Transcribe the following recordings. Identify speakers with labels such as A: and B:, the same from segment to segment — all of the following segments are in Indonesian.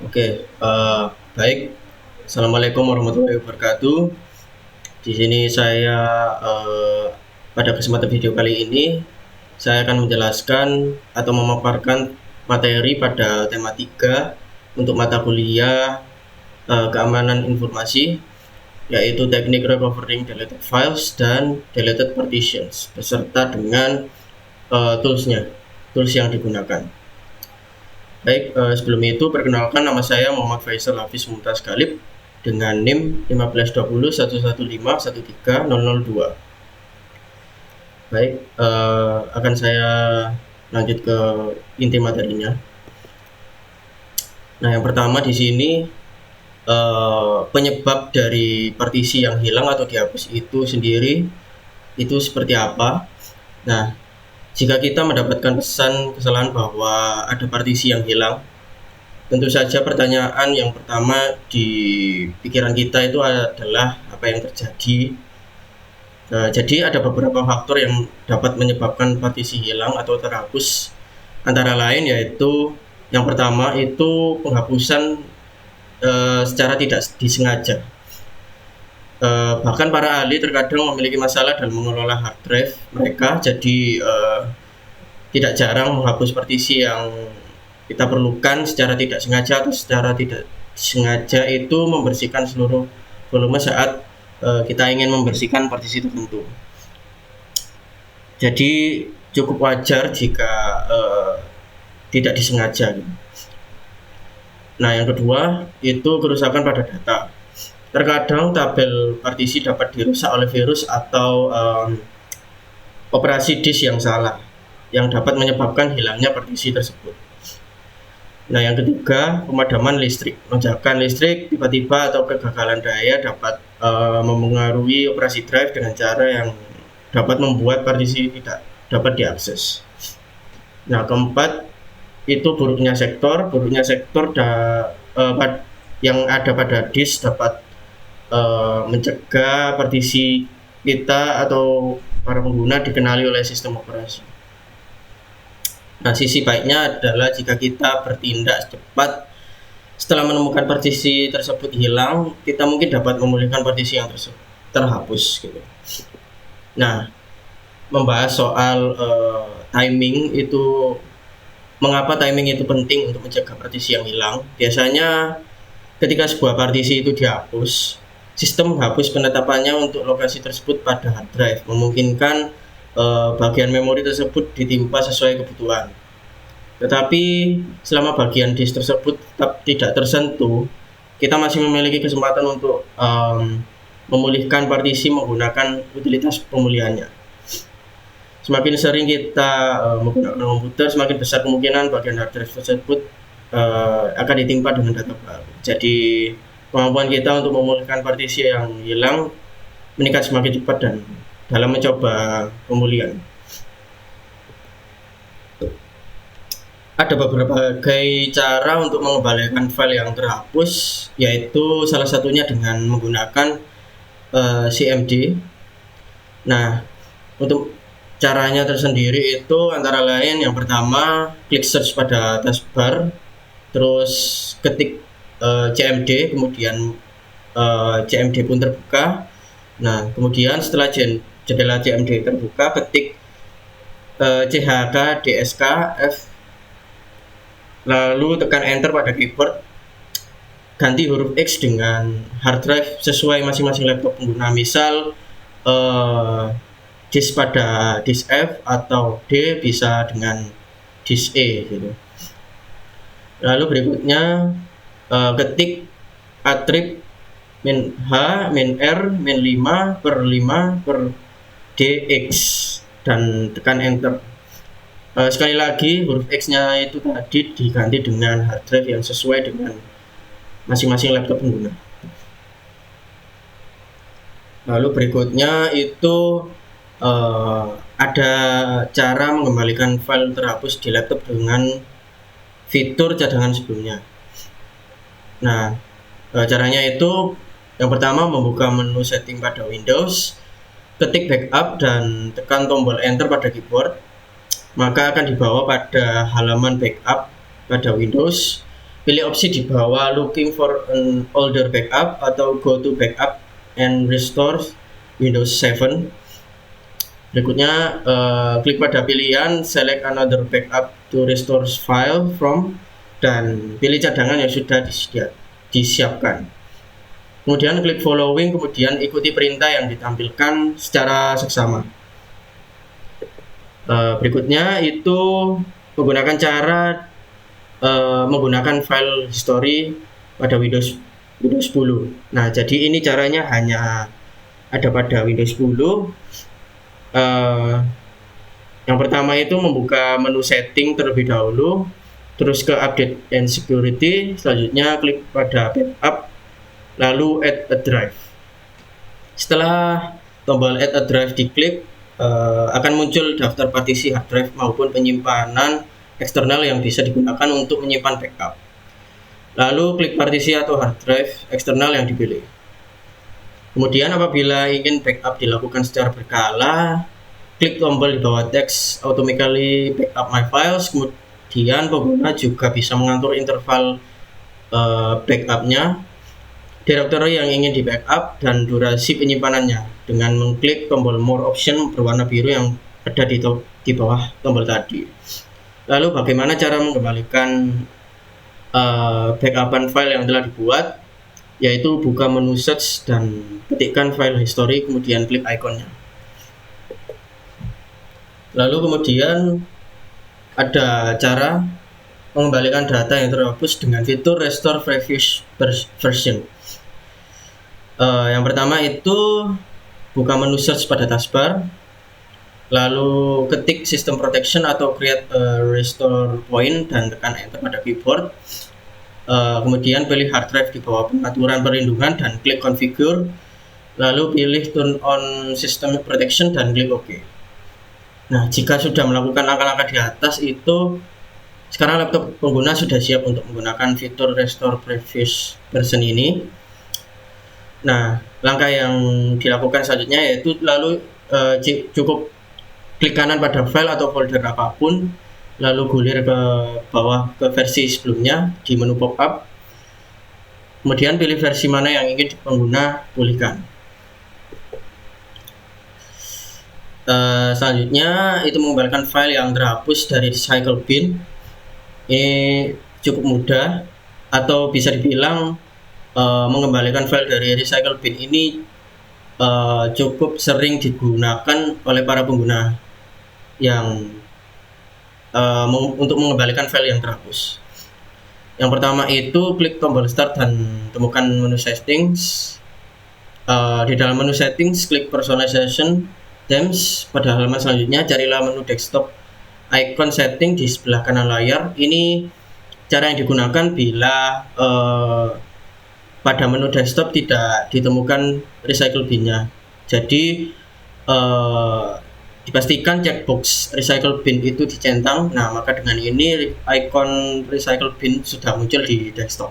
A: Oke, baik. Assalamualaikum warahmatullahi wabarakatuh. Di sini saya pada kesempatan video kali ini saya akan menjelaskan atau memaparkan materi pada tema 3 untuk mata kuliah keamanan informasi, yaitu teknik recovering deleted files dan deleted partitions beserta dengan tools yang digunakan. Baik, sebelum itu perkenalkan, nama saya Muhammad Faisal Hafiz Mumtaz Galib dengan NIM 1520115130002. Baik, akan saya lanjut ke inti materinya. Nah, yang pertama di sini penyebab dari partisi yang hilang atau dihapus itu sendiri itu seperti apa. Nah, jika kita mendapatkan pesan kesalahan bahwa ada partisi yang hilang, tentu saja pertanyaan yang pertama di pikiran kita itu adalah apa yang terjadi. Jadi ada beberapa faktor yang dapat menyebabkan partisi hilang atau terhapus, antara lain yaitu yang pertama itu penghapusan secara tidak disengaja. Bahkan para ahli terkadang memiliki masalah dalam mengelola hard drive mereka, jadi tidak jarang menghapus partisi yang kita perlukan secara tidak sengaja atau secara tidak sengaja itu membersihkan seluruh volume saat kita ingin membersihkan partisi tertentu. Jadi cukup wajar jika tidak disengaja. Nah, yang kedua itu kerusakan pada data. Terkadang tabel partisi dapat dirusak oleh virus atau operasi disk yang salah, yang dapat menyebabkan hilangnya partisi tersebut. Nah, yang ketiga, pemadaman listrik. Lonjakan listrik tiba-tiba atau kegagalan daya dapat mempengaruhi operasi drive dengan cara yang dapat membuat partisi tidak dapat diakses. Nah, keempat, itu buruknya sektor yang ada pada disk dapat mencegah partisi kita atau para pengguna dikenali oleh sistem operasi. Nah, sisi baiknya adalah jika kita bertindak cepat setelah menemukan partisi tersebut hilang, kita mungkin dapat memulihkan partisi yang terhapus gitu. Nah, membahas soal timing itu, mengapa timing itu penting untuk mencegah partisi yang hilang. Biasanya ketika sebuah partisi itu dihapus, sistem menghapus penetapannya untuk lokasi tersebut pada hard drive, memungkinkan bagian memori tersebut ditimpa sesuai kebutuhan. Tetapi selama bagian disk tersebut tetap tidak tersentuh, kita masih memiliki kesempatan untuk memulihkan partisi menggunakan utilitas pemulihannya. Semakin sering kita menggunakan komputer, semakin besar kemungkinan bagian hard drive tersebut akan ditimpa dengan data baru. Jadi kemampuan kita untuk memulihkan partisi yang hilang meningkat semakin cepat dan dalam mencoba pemulihan. Ada beberapa cara untuk mengembalikan file yang terhapus, yaitu salah satunya dengan menggunakan CMD. Nah, untuk caranya tersendiri itu antara lain, yang pertama klik search pada taskbar, terus ketik CMD, kemudian CMD pun terbuka. Nah, kemudian setelah jendela CMD terbuka, ketik CHK DSK F, lalu tekan enter pada keyboard, ganti huruf X dengan hard drive sesuai masing-masing laptop pengguna. Misal disk pada disk F atau D bisa dengan disk E gitu. Lalu berikutnya ketik attrib min H min R min 5 per 5 per DX dan tekan enter. Sekali lagi huruf X nya itu tadi diganti dengan hard drive yang sesuai dengan masing-masing laptop pengguna. Lalu berikutnya itu ada cara mengembalikan file terhapus di laptop dengan fitur cadangan sebelumnya. Nah, caranya itu yang pertama membuka menu setting pada Windows, ketik backup dan tekan tombol enter pada keyboard, maka akan dibawa pada halaman backup pada Windows, pilih opsi di bawah looking for an older backup atau go to backup and restore Windows 7. Berikutnya klik pada pilihan select another backup to restore file from dan pilih cadangan yang sudah disiapkan. Kemudian klik following, kemudian ikuti perintah yang ditampilkan secara seksama. Berikutnya itu menggunakan cara menggunakan file history pada Windows 10. Nah, jadi ini caranya hanya ada pada Windows 10. Yang pertama itu membuka menu setting terlebih dahulu, terus ke update and security, selanjutnya klik pada backup, lalu add a drive. Setelah tombol add a drive diklik, akan muncul daftar partisi hard drive maupun penyimpanan eksternal yang bisa digunakan untuk menyimpan backup. Lalu klik partisi atau hard drive eksternal yang dipilih. Kemudian apabila ingin backup dilakukan secara berkala, klik tombol di bawah teks automatically backup my files. Kemudian pengguna juga bisa mengatur interval backupnya, direktori yang ingin di backup, dan durasi penyimpanannya dengan mengklik tombol more option berwarna biru yang ada di bawah tombol tadi. Lalu bagaimana cara mengembalikan backupan file yang telah dibuat, yaitu buka menu search dan ketikkan file history, kemudian klik ikonnya. Lalu kemudian ada cara mengembalikan data yang terhapus dengan fitur restore previous version. Yang pertama itu buka menu search pada taskbar, lalu ketik system protection atau create a restore point dan tekan enter pada keyboard. Kemudian pilih hard drive di bawah pengaturan perlindungan dan klik configure, lalu pilih turn on system protection dan klik OK. Nah, jika sudah melakukan langkah-langkah di atas itu, sekarang laptop pengguna sudah siap untuk menggunakan fitur restore previous version ini. Nah, langkah yang dilakukan selanjutnya yaitu lalu cukup klik kanan pada file atau folder apapun, lalu gulir ke bawah ke versi sebelumnya di menu pop-up. Kemudian pilih versi mana yang ingin pengguna pulihkan. Selanjutnya itu mengembalikan file yang terhapus dari recycle bin. Ini cukup mudah, atau bisa dibilang mengembalikan file dari recycle bin ini cukup sering digunakan oleh para pengguna yang untuk mengembalikan file yang terhapus. Yang pertama itu klik tombol start dan temukan menu settings. Di dalam menu settings klik personalization themes. Pada halaman selanjutnya carilah menu desktop icon setting di sebelah kanan layar. Ini cara yang digunakan bila pada menu desktop tidak ditemukan recycle bin-nya. Jadi dipastikan checkbox recycle bin itu dicentang. Nah, maka dengan ini icon recycle bin sudah muncul di desktop.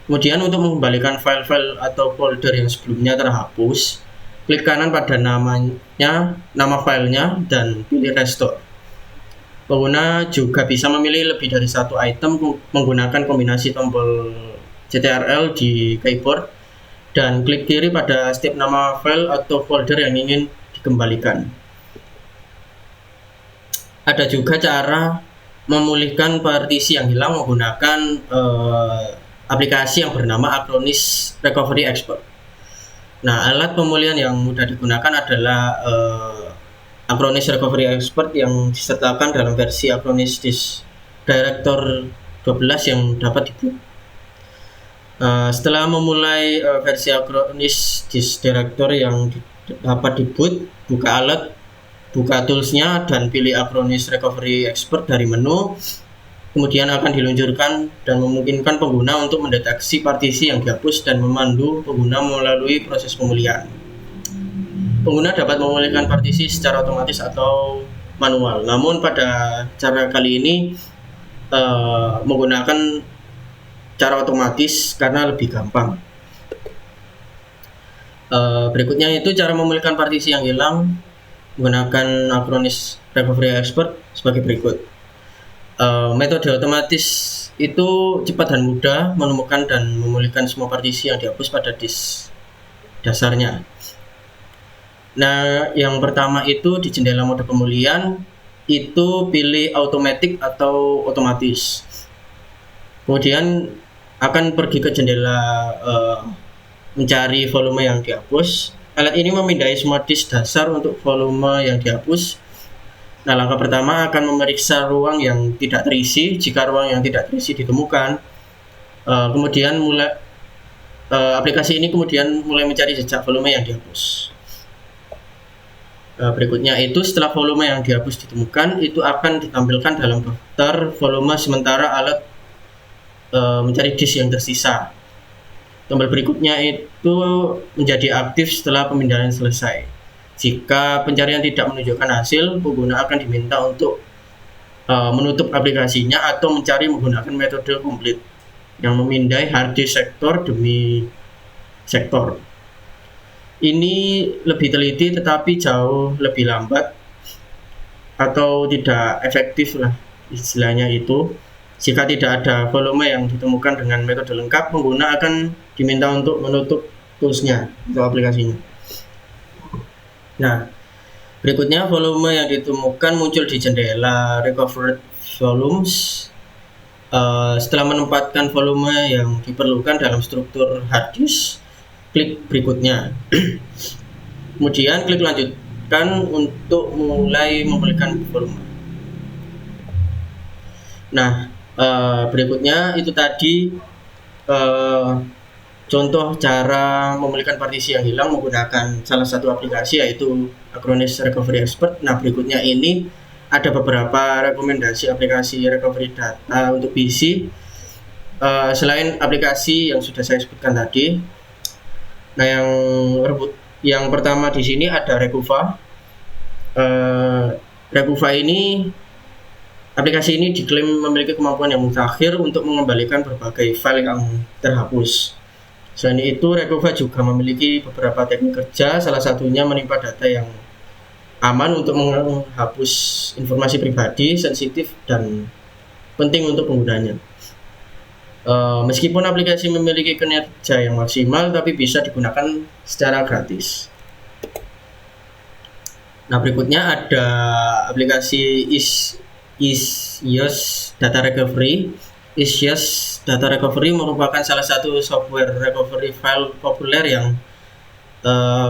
A: Kemudian untuk mengembalikan file-file atau folder yang sebelumnya terhapus, klik kanan pada nama filenya dan pilih restore. Pengguna juga bisa memilih lebih dari satu item menggunakan kombinasi tombol CTRL di keyboard dan klik kiri pada setiap nama file atau folder yang ingin dikembalikan. Ada juga cara memulihkan partisi yang hilang menggunakan aplikasi yang bernama Acronis Recovery Expert. Nah, alat pemulihan yang mudah digunakan adalah Acronis Recovery Expert yang disertakan dalam versi Acronis Disk Director 12 yang dapat diboot. Setelah memulai versi Acronis Disk Director yang dapat diboot, buka alat, buka toolsnya dan pilih Acronis Recovery Expert dari menu. Kemudian akan diluncurkan dan memungkinkan pengguna untuk mendeteksi partisi yang dihapus dan memandu pengguna melalui proses pemulihan. Pengguna dapat memulihkan partisi secara otomatis atau manual. Namun pada cara kali ini menggunakan cara otomatis karena lebih gampang. Berikutnya itu cara memulihkan partisi yang hilang menggunakan Acronis Recovery Expert sebagai berikut. Metode otomatis itu cepat dan mudah menemukan dan memulihkan semua partisi yang dihapus pada disk dasarnya. Nah, yang pertama itu di jendela mode pemulihan itu pilih automatic atau otomatis. Kemudian akan pergi ke jendela mencari volume yang dihapus. Alat ini memindai semua disk dasar untuk volume yang dihapus. Nah, langkah pertama akan memeriksa ruang yang tidak terisi. Jika ruang yang tidak terisi ditemukan, kemudian aplikasi ini kemudian mulai mencari jejak volume yang dihapus. Berikutnya itu setelah volume yang dihapus ditemukan, itu akan ditampilkan dalam daftar volume sementara alat mencari disk yang tersisa. Tombol berikutnya itu menjadi aktif setelah pemindahan selesai. Jika pencarian tidak menunjukkan hasil, pengguna akan diminta untuk menutup aplikasinya atau mencari menggunakan metode komplit yang memindai hard disk sektor demi sektor. Ini lebih teliti tetapi jauh lebih lambat atau tidak efektif lah istilahnya itu. Jika tidak ada volume yang ditemukan dengan metode lengkap, pengguna akan diminta untuk menutup toolsnya atau aplikasinya. Nah, berikutnya volume yang ditemukan muncul di jendela recovered volumes. Setelah menempatkan volume yang diperlukan dalam struktur hard disk, klik berikutnya. Kemudian klik lanjutkan untuk mulai memulihkan volume. Nah, berikutnya itu tadi contoh cara memulihkan partisi yang hilang menggunakan salah satu aplikasi yaitu Acronis Recovery Expert. Nah, berikutnya ini ada beberapa rekomendasi aplikasi recovery data untuk PC selain aplikasi yang sudah saya sebutkan tadi. Nah, yang pertama di sini ada Recuva. Recuva ini aplikasi ini diklaim memiliki kemampuan yang mutakhir untuk mengembalikan berbagai file yang terhapus. Selain itu, Recuva juga memiliki beberapa teknik kerja, salah satunya menimpa data yang aman untuk menghapus informasi pribadi, sensitif, dan penting untuk penggunanya. Meskipun aplikasi memiliki kinerja yang maksimal, tapi bisa digunakan secara gratis. Nah, berikutnya ada aplikasi Isyos Data Recovery. Isyos Data Recovery merupakan salah satu software recovery file populer yang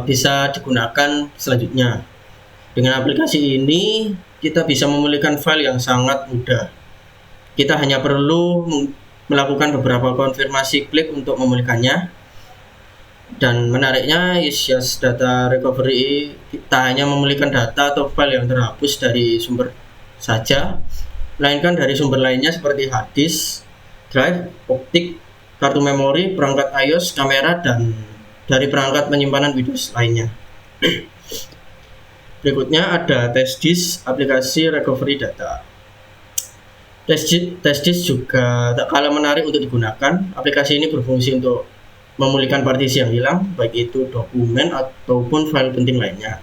A: bisa digunakan selanjutnya. Dengan aplikasi ini, kita bisa memulihkan file yang sangat mudah. Kita hanya perlu melakukan beberapa konfirmasi klik untuk memulihkannya. Dan menariknya, Isyos Data Recovery tak hanya memulihkan data atau file yang terhapus dari sumber saja, melainkan dari sumber lainnya seperti hard disk, drive, optik, kartu memori, perangkat iOS, kamera, dan dari perangkat penyimpanan Windows lainnya. Berikutnya ada TestDisk, aplikasi recovery data. TestDisk juga tak kalah menarik untuk digunakan. Aplikasi ini berfungsi untuk memulihkan partisi yang hilang, baik itu dokumen ataupun file penting lainnya.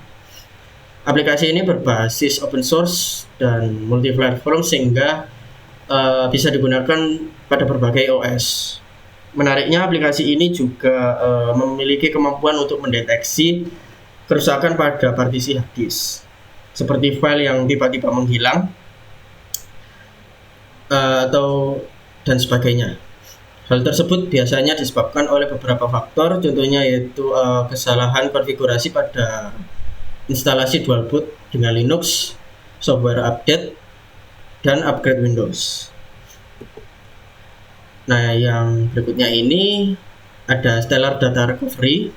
A: Aplikasi ini berbasis open source dan multi-platform sehingga bisa digunakan pada berbagai OS. Menariknya, aplikasi ini juga memiliki kemampuan untuk mendeteksi kerusakan pada partisi hard disk, seperti file yang tiba-tiba menghilang dan sebagainya. Hal tersebut biasanya disebabkan oleh beberapa faktor, contohnya yaitu kesalahan konfigurasi pada instalasi dual boot dengan Linux, software update, dan upgrade Windows. Nah, yang berikutnya ini ada Stellar Data Recovery.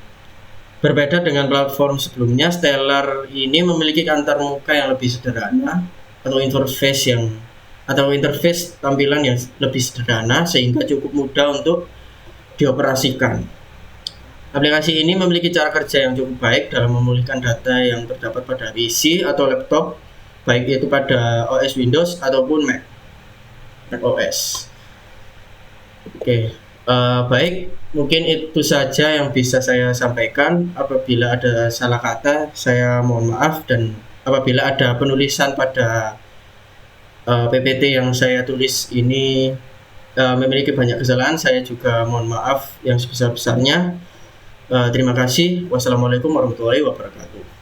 A: Berbeda dengan platform sebelumnya, Stellar ini memiliki antarmuka yang lebih sederhana atau interface tampilan yang lebih sederhana sehingga cukup mudah untuk dioperasikan. Aplikasi ini memiliki cara kerja yang cukup baik dalam memulihkan data yang terdapat pada PC atau laptop, baik itu pada OS Windows ataupun Mac OS. Oke, baik, mungkin itu saja yang bisa saya sampaikan. Apabila ada salah kata, saya mohon maaf, dan apabila ada penulisan pada PPT yang saya tulis ini memiliki banyak kesalahan, saya juga mohon maaf yang sebesar-besarnya. Terima kasih. Wassalamualaikum warahmatullahi wabarakatuh.